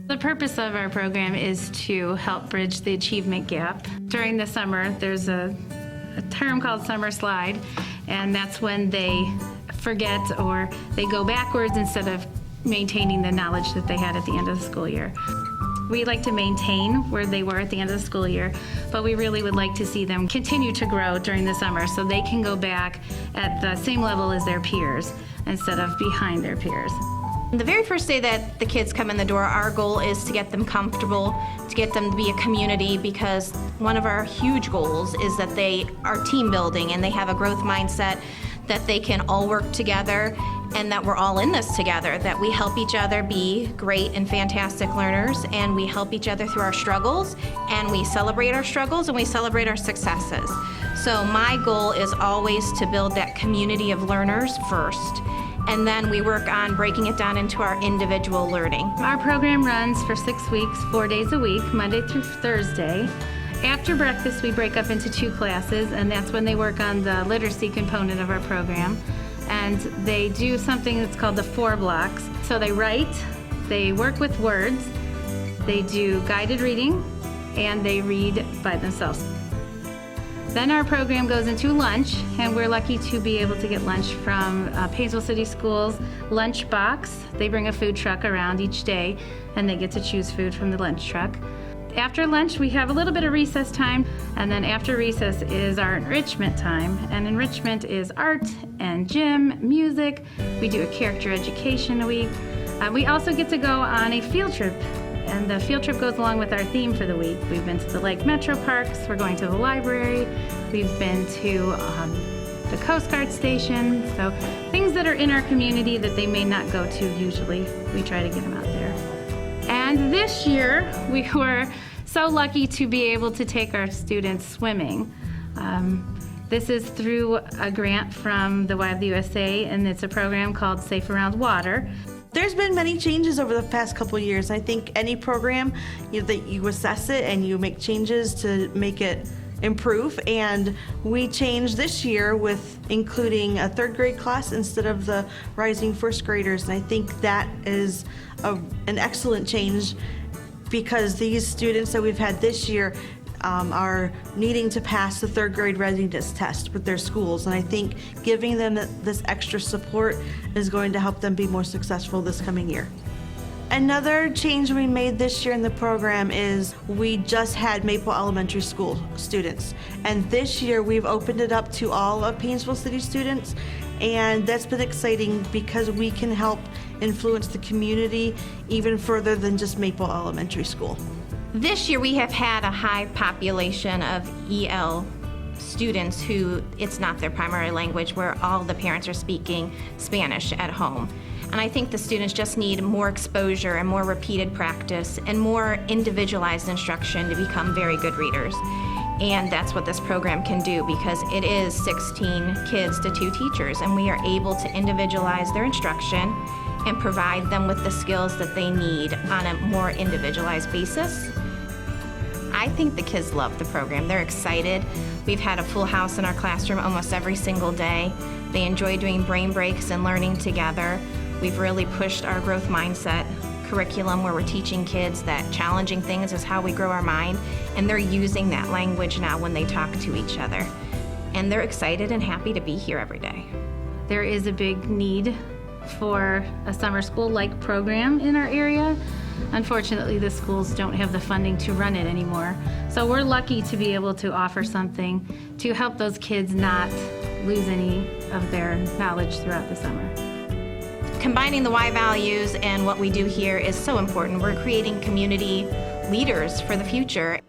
The purpose of our program is to help bridge the achievement gap. During the summer, there's a term called summer slide, and that's when they forget or they go backwards instead of maintaining the knowledge that they had at the end of the school year. We like to maintain where they were at the end of the school year, but we really would like to see them continue to grow during the summer so they can go back at the same level as their peers instead of behind their peers. The very first day that the kids come in the door, our goal is to get them comfortable, to get them to be a community, because one of our huge goals is that they are team building and they have a growth mindset, that they can all work together and that we're all in this together, that we help each other be great and fantastic learners, and we help each other through our struggles, and we celebrate our struggles and we celebrate our successes. So my goal is always to build that community of learners first, and then we work on breaking it down into our individual learning. Our program runs for 6 weeks, 4 days a week, Monday through Thursday. After breakfast, we break up into 2 classes, and that's when they work on the literacy component of our program. And they do something that's called the 4 blocks. So they write, they work with words, they do guided reading, and they read by themselves. Then our program goes into lunch, and we're lucky to be able to get lunch from Painesville City Schools lunch box. They bring a food truck around each day, and they get to choose food from the lunch truck. After lunch, we have a little bit of recess time, and then after recess is our enrichment time. And enrichment is art and gym, music. We do a character education a week. We also get to go on a field trip, and the field trip goes along with our theme for the week. We've been to the Lake Metro Parks, we're going to the library, we've been to the Coast Guard station. So things that are in our community that they may not go to usually, we try to get them out there. And this year, we were so lucky to be able to take our students swimming. This is through a grant from the YMCA, and it's a program called Safe Around Water. There's been many changes over the past couple of years. I think any program, that you assess it and you make changes to make it improve, and we changed this year with including a 3rd grade class instead of the rising 1st graders, and I think that is an excellent change, because these students that we've had this year are needing to pass the 3rd grade readiness test with their schools, and I think giving them this extra support is going to help them be more successful this coming year. Another change we made this year in the program is we just had Maple Elementary School students, and this year we've opened it up to all of Painesville City students, and that's been exciting because we can help influence the community even further than just Maple Elementary School. This year we have had a high population of EL students who it's not their primary language, where all the parents are speaking Spanish at home. And I think the students just need more exposure and more repeated practice and more individualized instruction to become very good readers. And that's what this program can do, because it is 16 kids to 2 teachers, and we are able to individualize their instruction and provide them with the skills that they need on a more individualized basis. I think the kids love the program. They're excited. We've had a full house in our classroom almost every single day. They enjoy doing brain breaks and learning together. We've really pushed our growth mindset curriculum, where we're teaching kids that challenging things is how we grow our mind, and they're using that language now when they talk to each other. And they're excited and happy to be here every day. There is a big need for a summer school-like program in our area. Unfortunately, the schools don't have the funding to run it anymore. So we're lucky to be able to offer something to help those kids not lose any of their knowledge throughout the summer. Combining the Y values and what we do here is so important. We're creating community leaders for the future.